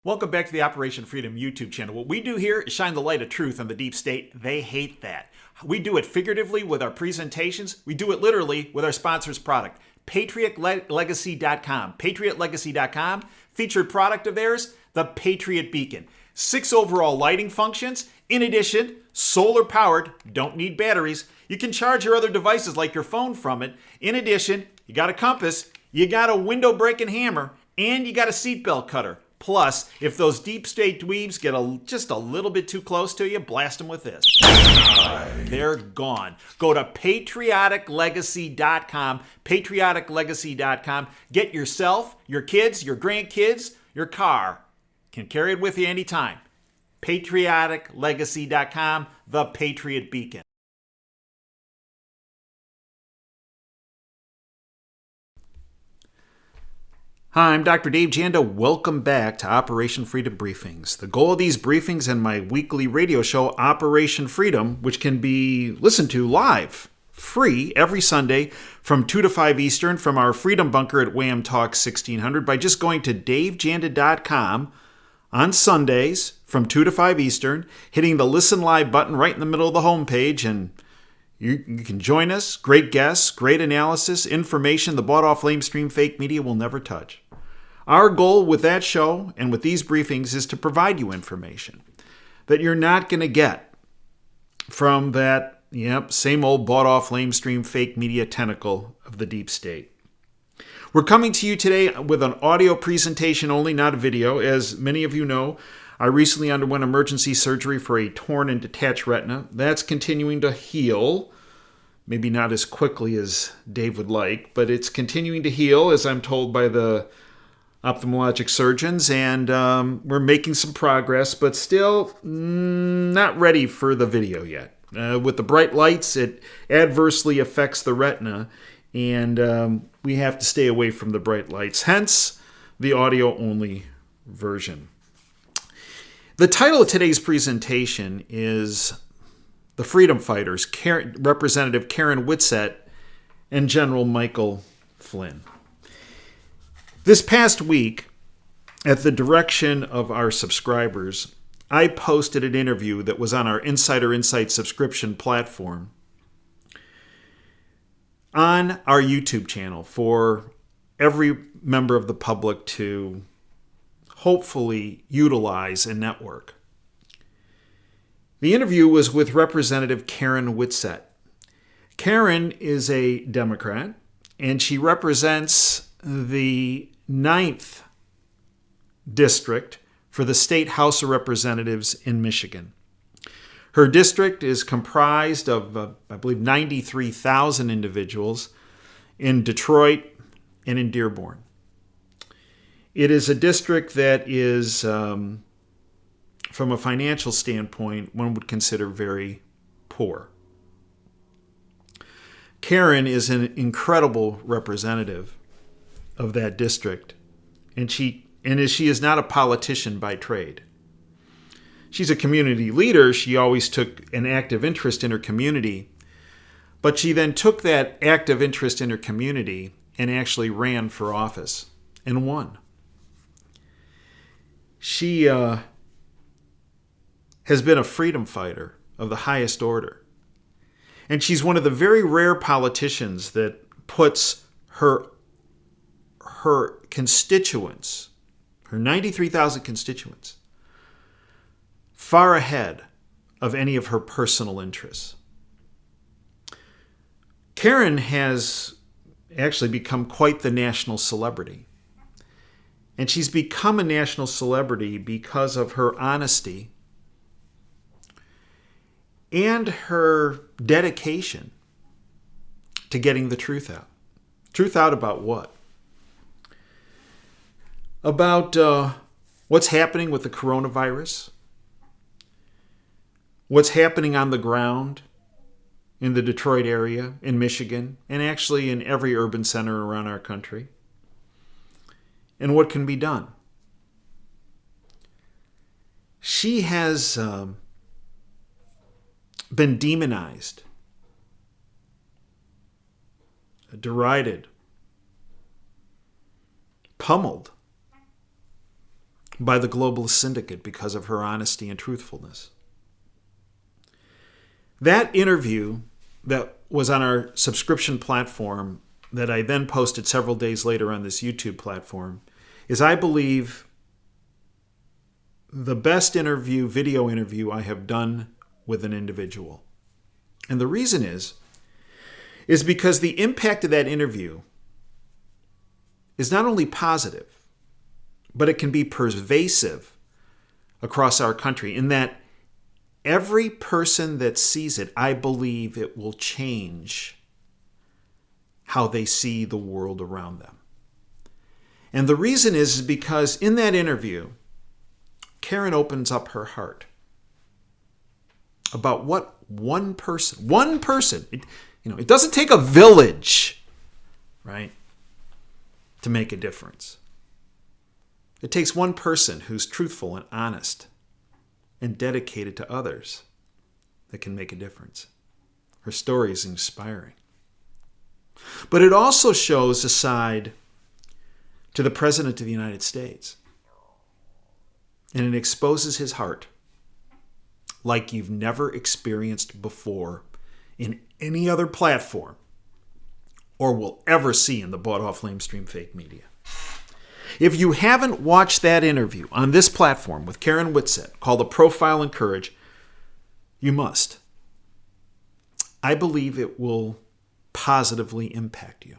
Welcome back to the Operation Freedom YouTube channel. What we do here is shine the light of truth on the deep state. They hate that. We do it figuratively with our presentations. We do it literally with our sponsor's product, PatriotLegacy.com. PatriotLegacy.com, featured product of theirs, the Patriot Beacon. 6 overall lighting functions. In addition, solar powered, don't need batteries. You can charge your other devices like your phone from it. In addition, you got a compass, you got a window breaking hammer, and you got a seatbelt cutter. Plus, if those deep state dweebs get just a little bit too close to you, blast them with this. They're gone. Go to patrioticlegacy.com, patrioticlegacy.com. Get yourself, your kids, your grandkids, your car. Can carry it with you anytime. patrioticlegacy.com, the Patriot Beacon. Hi, I'm Dr. Dave Janda. Welcome back to Operation Freedom Briefings. The goal of these briefings and my weekly radio show, Operation Freedom, which can be listened to live, free, every Sunday from 2 to 5 Eastern from our Freedom Bunker at Wham Talk 1600 by just going to davejanda.com on Sundays from 2 to 5 Eastern, hitting the Listen Live button right in the middle of the homepage, and you can join us. Great guests, great analysis, information the bought-off lamestream fake media will never touch. Our goal with that show and with these briefings is to provide you information that you're not going to get from that same old bought-off lamestream fake media tentacle of the deep state. We're coming to you today with an audio presentation only, not a video. As many of you know, I recently underwent emergency surgery for a torn and detached retina. That's continuing to heal. Maybe not as quickly as Dave would like, but it's continuing to heal, as I'm told by the ophthalmologic surgeons, and we're making some progress, but still not ready for the video yet. With the bright lights, it adversely affects the retina, and we have to stay away from the bright lights, hence the audio-only version. The title of today's presentation is The Freedom Fighters, Representative Karen Whitsett and General Michael Flynn. This past week, at the direction of our subscribers, I posted an interview that was on our Insider Insight subscription platform on our YouTube channel for every member of the public to hopefully utilize and network. The interview was with Representative Karen Whitsett. Karen is a Democrat, and she represents the 9th district for the State House of Representatives in Michigan. Her district is comprised of, I believe, 93,000 individuals in Detroit and in Dearborn. It is a district that is, from a financial standpoint, one would consider very poor. Karen is an incredible representative of that district, and she is not a politician by trade. She's a community leader. She always took an active interest in her community, but she then took that active interest in her community and actually ran for office and won. She has been a freedom fighter of the highest order. And she's one of the very rare politicians that puts her constituents, her 93,000 constituents, far ahead of any of her personal interests. Karen has actually become quite the national celebrity. And she's become a national celebrity because of her honesty and her dedication to getting the truth out. Truth out about what? About what's happening with the coronavirus, what's happening on the ground in the Detroit area, in Michigan, and actually in every urban center around our country, and what can be done. She has been demonized, derided, pummeled by the globalist syndicate because of her honesty and truthfulness. That interview that was on our subscription platform that I then posted several days later on this YouTube platform is, I believe, the best video interview I have done with an individual. And the reason is because the impact of that interview is not only positive, but it can be pervasive across our country in that every person that sees it, I believe it will change how they see the world around them. And the reason is because in that interview, Karen opens up her heart about what one person, it doesn't take a village, right, to make a difference. It takes one person who's truthful and honest and dedicated to others that can make a difference. Her story is inspiring. But it also shows a side to the President of the United States. And it exposes his heart like you've never experienced before in any other platform or will ever see in the bought-off lamestream fake media. If you haven't watched that interview on this platform with Karen Whitsett called A Profile in Courage, you must. I believe it will positively impact you.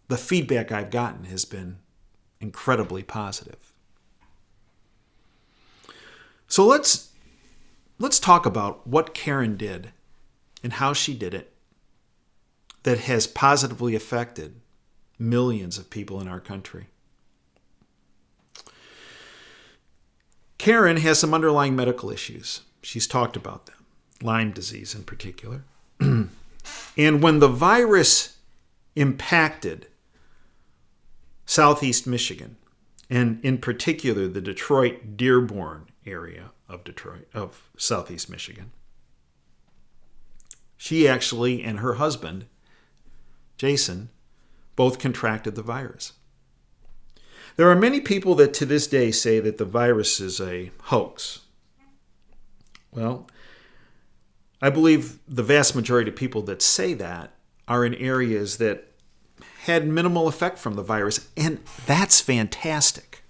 The feedback I've gotten has been incredibly positive. So let's talk about what Karen did and how she did it that has positively affected millions of people in our country. Karen has some underlying medical issues. She's talked about them, Lyme disease in particular. And when the virus impacted Southeast Michigan, and in particular the Detroit, Dearborn area of Southeast Michigan, she actually and her husband, Jason, both contracted the virus. There are many people that to this day say that the virus is a hoax. Well, I believe the vast majority of people that say that are in areas that had minimal effect from the virus, and that's fantastic.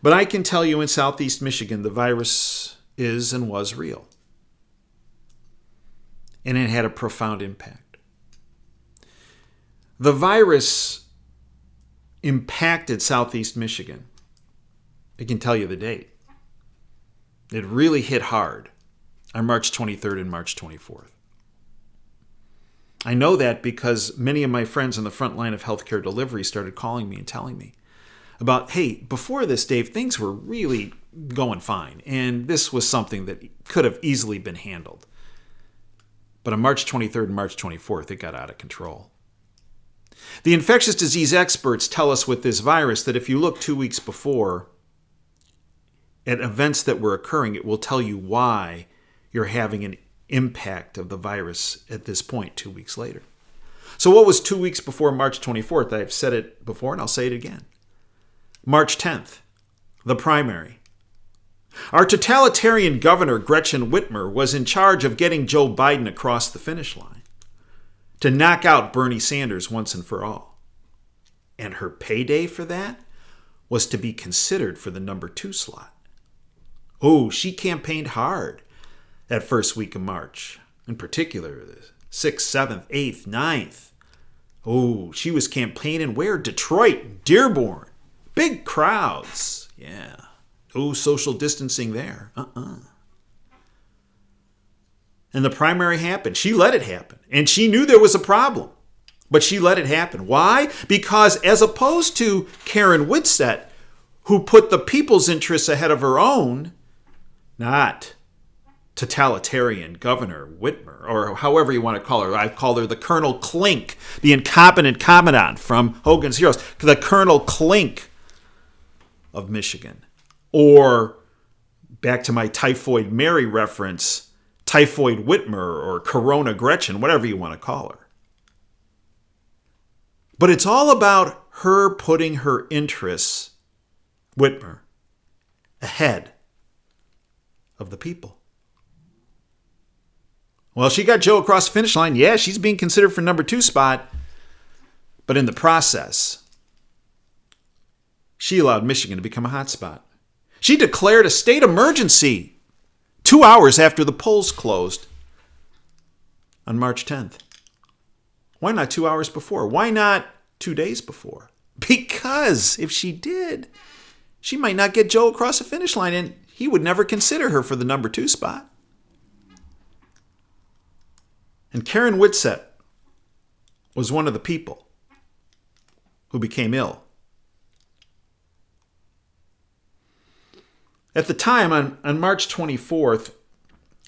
But I can tell you in Southeast Michigan, the virus is and was real. And it had a profound impact. The virus impacted Southeast Michigan. I can tell you the date. It really hit hard on March 23rd and March 24th. I know that because many of my friends on the front line of healthcare delivery started calling me and telling me about, hey, before this, Dave, things were really going fine, and this was something that could have easily been handled. But on March 23rd and March 24th, it got out of control. The infectious disease experts tell us with this virus that if you look 2 weeks before at events that were occurring, it will tell you why you're having an impact of the virus at this point 2 weeks later. So what was 2 weeks before March 24th? I've said it before and I'll say it again. March 10th, the primary. Our totalitarian governor, Gretchen Whitmer, was in charge of getting Joe Biden across the finish line to knock out Bernie Sanders once and for all. And her payday for that was to be considered for the number 2 slot. Oh, she campaigned hard that first week of March, in particular the 6th, 7th, 8th, 9th. Oh, she was campaigning where? Detroit, Dearborn. Big crowds. Yeah. No social distancing there. And the primary happened. She let it happen. And she knew there was a problem. But she let it happen. Why? Because as opposed to Karen Whitsett, who put the people's interests ahead of her own, not totalitarian Governor Whitmer, or however you want to call her. I call her the Colonel Klink, the incompetent commandant from Hogan's Heroes, the Colonel Klink of Michigan. Or, back to my Typhoid Mary reference, Typhoid Whitmer or Corona Gretchen, whatever you want to call her. But it's all about her putting her interests Whitmer ahead of the people. Well, she got Joe across the finish line. Yeah, she's being considered for number 2 spot. But in the process, she allowed Michigan to become a hot spot. She declared a state emergency 2 hours after the polls closed on March 10th. Why not 2 hours before? Why not 2 days before? Because if she did, she might not get Joe across the finish line, and he would never consider her for the number 2 spot. And Karen Whitsett was one of the people who became ill. At the time, on March 24th,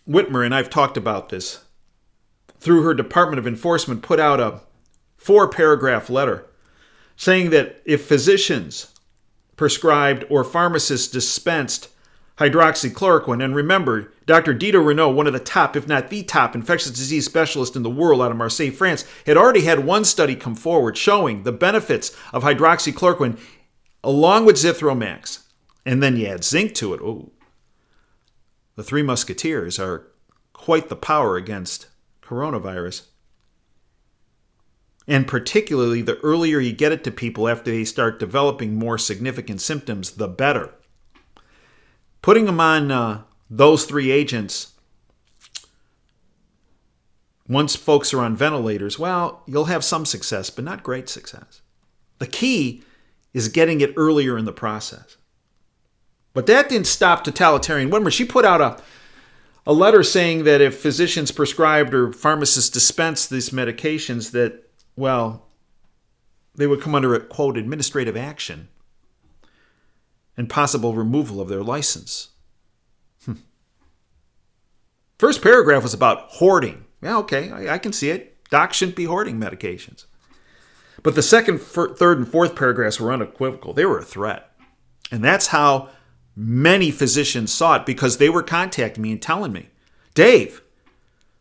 Whitmer, and I've talked about this, through her Department of Enforcement, put out a 4-paragraph letter saying that if physicians prescribed or pharmacists dispensed hydroxychloroquine, and remember, Dr. Dieter Renaud, one of the top, if not the top, infectious disease specialist in the world out of Marseille, France, had already had one study come forward showing the benefits of hydroxychloroquine along with Zithromax. And then you add zinc to it. Oh, the Three Musketeers are quite the power against coronavirus. And particularly, the earlier you get it to people after they start developing more significant symptoms, the better. Putting them on those 3 agents, once folks are on ventilators, well, you'll have some success, but not great success. The key is getting it earlier in the process. But that didn't stop totalitarian Whitmer. She put out a letter saying that if physicians prescribed or pharmacists dispensed these medications, that, well, they would come under a, quote, administrative action and possible removal of their license. First paragraph was about hoarding. Yeah, okay, I can see it. Docs shouldn't be hoarding medications. But the second, third, and fourth paragraphs were unequivocal. They were a threat. And that's how many physicians saw it, because they were contacting me and telling me, Dave,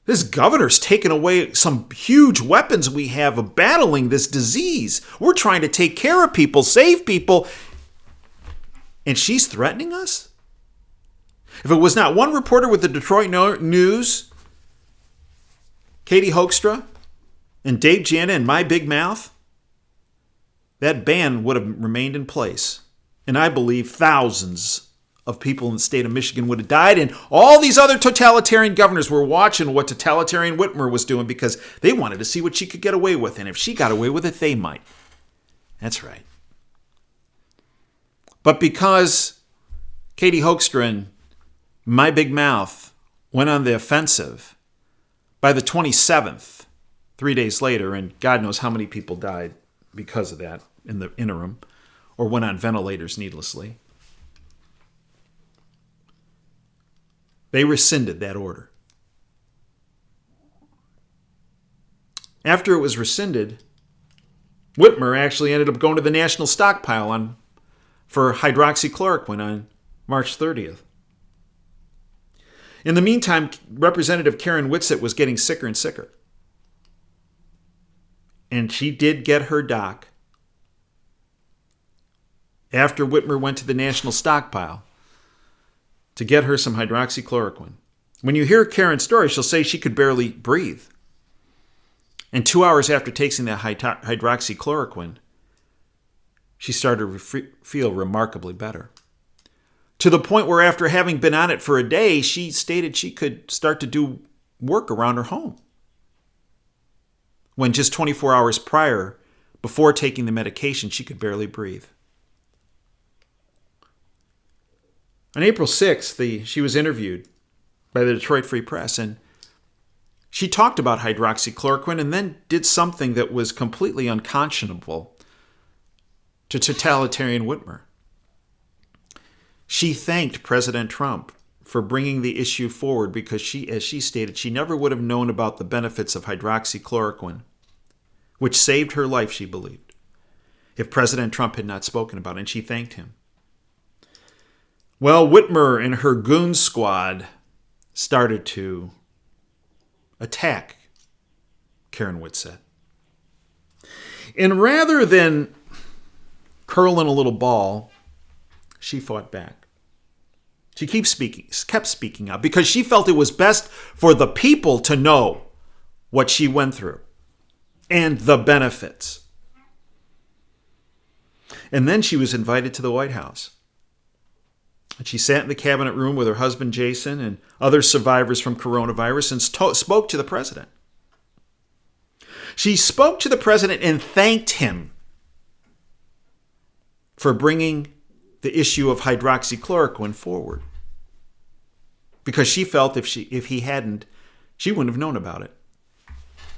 this governor's taken away some huge weapons we have of battling this disease. We're trying to take care of people, save people, and she's threatening us? If it was not one reporter with the Detroit News, Katie Hoekstra, and Dave Janda and My Big Mouth, that ban would have remained in place. And I believe thousands of people in the state of Michigan would have died, and all these other totalitarian governors were watching what totalitarian Whitmer was doing because they wanted to see what she could get away with. And if she got away with it, they might. That's right. But because Katie Hoekstra and My Big Mouth went on the offensive, by the 27th, 3 days later, and God knows how many people died because of that in the interim, or went on ventilators needlessly, they rescinded that order. After it was rescinded, Whitmer actually ended up going to the national stockpile for hydroxychloroquine on March 30th. In the meantime, Representative Karen Whitsett was getting sicker and sicker. And she did get her doc after Whitmer went to the national stockpile to get her some hydroxychloroquine. When you hear Karen's story, she'll say she could barely breathe. And 2 hours after taking that hydroxychloroquine, she started to feel remarkably better. To the point where after having been on it for a day, she stated she could start to do work around her home. When just 24 hours prior, before taking the medication, she could barely breathe. On April 6th, she was interviewed by the Detroit Free Press, and she talked about hydroxychloroquine and then did something that was completely unconscionable to totalitarian Whitmer. She thanked President Trump for bringing the issue forward because she, as she stated, she never would have known about the benefits of hydroxychloroquine, which saved her life, she believed, if President Trump had not spoken about it, and she thanked him. Well, Whitmer and her goon squad started to attack Karen Whitsett. And rather than curl in a little ball she fought back. She kept speaking out because she felt it was best for the people to know what she went through and the benefits. And then she was invited to the White House. And she sat in the cabinet room with her husband, Jason, and other survivors from coronavirus and spoke to the president. She spoke to the president and thanked him for bringing the issue of hydroxychloroquine forward. Because she felt if he hadn't, she wouldn't have known about it.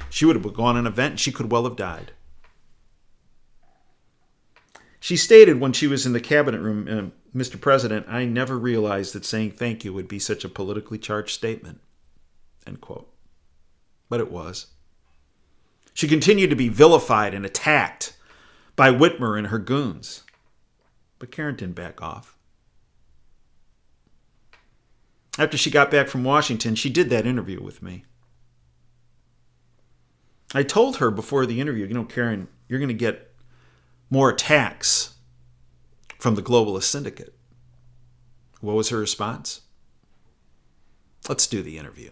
She would have gone to an event and she could well have died. She stated when she was in the cabinet room, Mr. President, I never realized that saying thank you would be such a politically charged statement. End quote. But it was. She continued to be vilified and attacked by Whitmer and her goons. But Karen didn't back off. After she got back from Washington, she did that interview with me. I told her before the interview, Karen, you're going to get more attacks from the globalist syndicate. What was her response? Let's do the interview.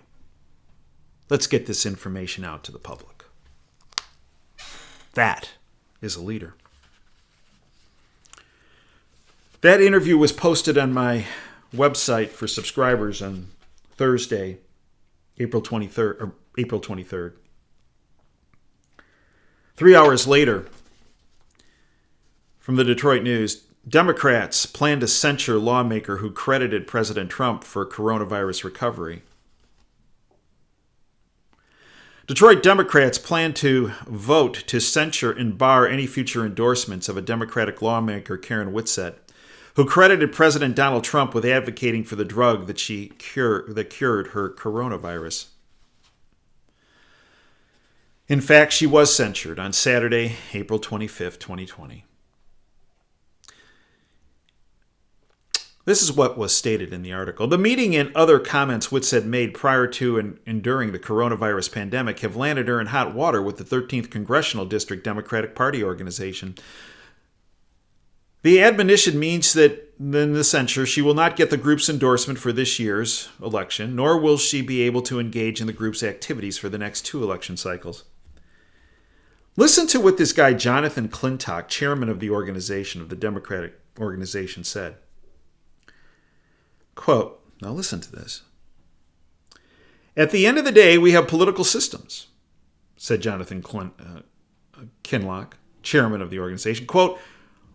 Let's get this information out to the public. That is a leader. That interview was posted on my website for subscribers on Thursday, April 23rd. 3 hours later, from the Detroit News, Democrats plan to censure lawmaker who credited President Trump for coronavirus recovery. Detroit Democrats plan to vote to censure and bar any future endorsements of a Democratic lawmaker, Karen Whitsett, who credited President Donald Trump with advocating for the drug that cured her coronavirus. In fact, she was censured on Saturday, April 25th, 2020. This is what was stated in the article. The meeting and other comments Whitsett made prior to and during the coronavirus pandemic have landed her in hot water with the 13th Congressional District Democratic Party organization. The admonition means that in the censure, she will not get the group's endorsement for this year's election, nor will she be able to engage in the group's activities for the next 2 election cycles. Listen to what this guy, Jonathan Clintock, chairman of the organization, of the Democratic organization, said. Quote, now listen to this. At the end of the day, we have political systems, said Jonathan Kinloch, chairman of the organization. Quote,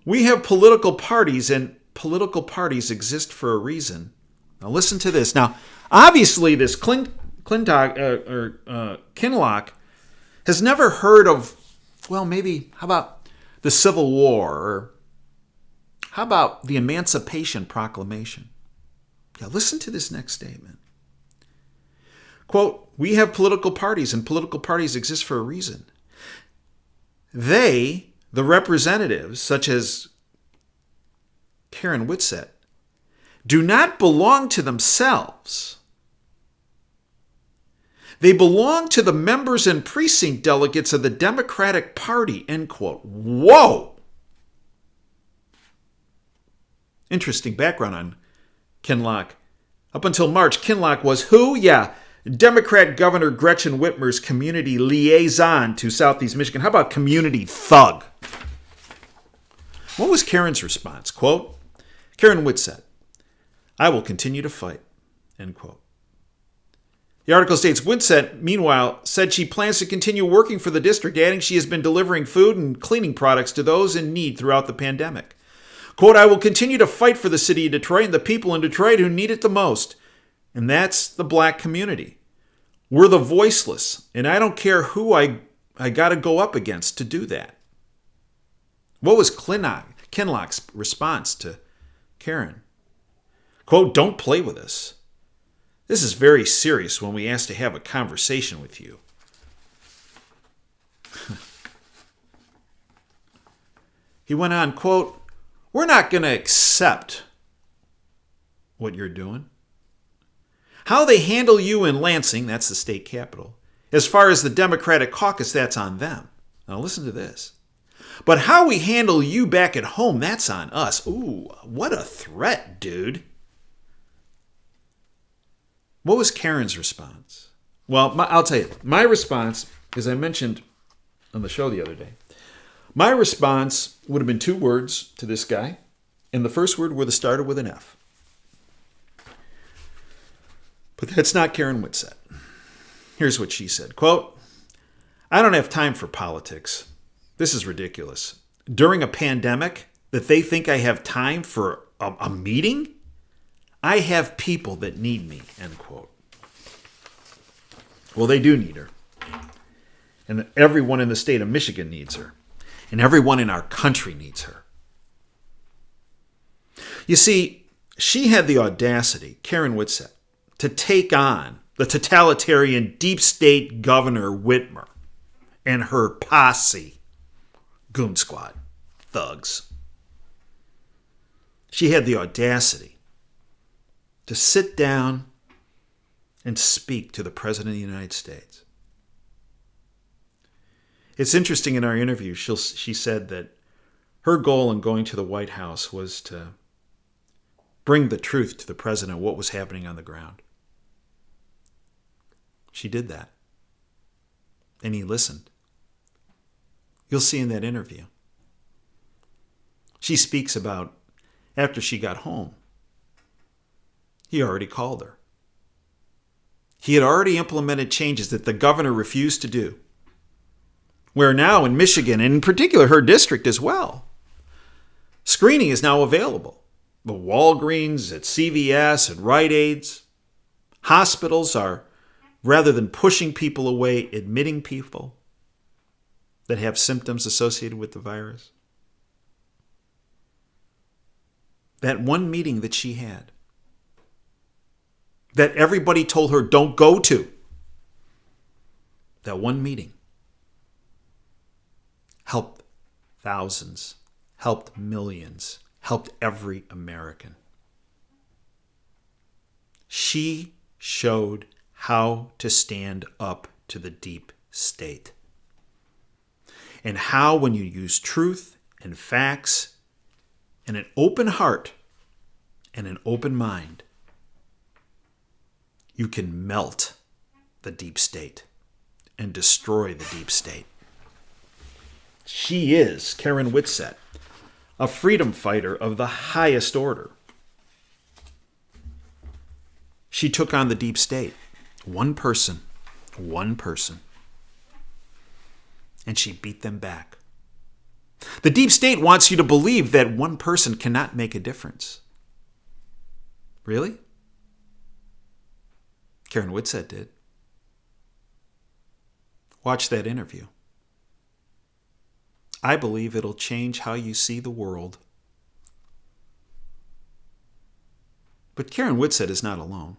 we have political parties, and political parties exist for a reason. Now listen to this. Now, obviously, this Kinloch has never heard of, well, maybe, how about the Civil War? Or how about the Emancipation Proclamation? Yeah, listen to this next statement. Quote, we have political parties, and political parties exist for a reason. They, the representatives, such as Karen Whitsett, do not belong to themselves. They belong to the members and precinct delegates of the Democratic Party, end quote. Whoa! Interesting background on Kinloch. Up until March, Kinloch was who? Yeah, Democrat Governor Gretchen Whitmer's community liaison to Southeast Michigan. How about community thug? What was Karen's response? Quote, Karen Whitsett, I will continue to fight, end quote. The article states, Whitsett, meanwhile, said she plans to continue working for the district, adding she has been delivering food and cleaning products to those in need throughout the pandemic. Quote, I will continue to fight for the city of Detroit and the people in Detroit who need it the most. And that's the black community. We're the voiceless, and I don't care who I got to go up against to do that. What was Kinloch's response to Karen? Quote, don't play with us. This is very serious when we ask to have a conversation with you. He went on, quote, we're not going to accept what you're doing. How they handle you in Lansing, that's the state capital. As far as the Democratic caucus, that's on them. Now listen to this. But how we handle you back at home, that's on us. Ooh, what a threat, dude. What was Karen's response? Well, I'll tell you. My response, as I mentioned on the show the other day, my response would have been 2 words to this guy, and the first word would have started with an F. But that's not Karen Whitsett. Here's what she said, quote, "I don't have time for politics. This is ridiculous. During a pandemic, that they think I have time for a meeting? I have people that need me," end quote. Well, they do need her. And everyone in the state of Michigan needs her. And everyone in our country needs her. You see, she had the audacity, Karen Whitsett, to take on the totalitarian deep state Governor Whitmer and her posse, goon squad, thugs. She had the audacity to sit down and speak to the President of the United States. It's interesting, in our interview, she said that her goal in going to the White House was to bring the truth to the president, what was happening on the ground. She did that. And he listened. You'll see in that interview. She speaks about after she got home, he already called her. He had already implemented changes that the governor refused to do. Where now in Michigan, and in particular her district as well, screening is now available. The Walgreens, at CVS, at Rite Aids. Hospitals are, rather than pushing people away, admitting people that have symptoms associated with the virus. That one meeting that she had, that everybody told her don't go to, that one meeting helped thousands, helped millions, helped every American. She showed how to stand up to the deep state. And how, when you use truth and facts and an open heart and an open mind, you can melt the deep state and destroy the deep state. She is, Karen Whitsett, a freedom fighter of the highest order. She took on the deep state. One person. And she beat them back. The deep state wants you to believe that one person cannot make a difference. Really? Karen Whitsett did. Watch that interview. I believe it'll change how you see the world. But Karen Whitsett is not alone.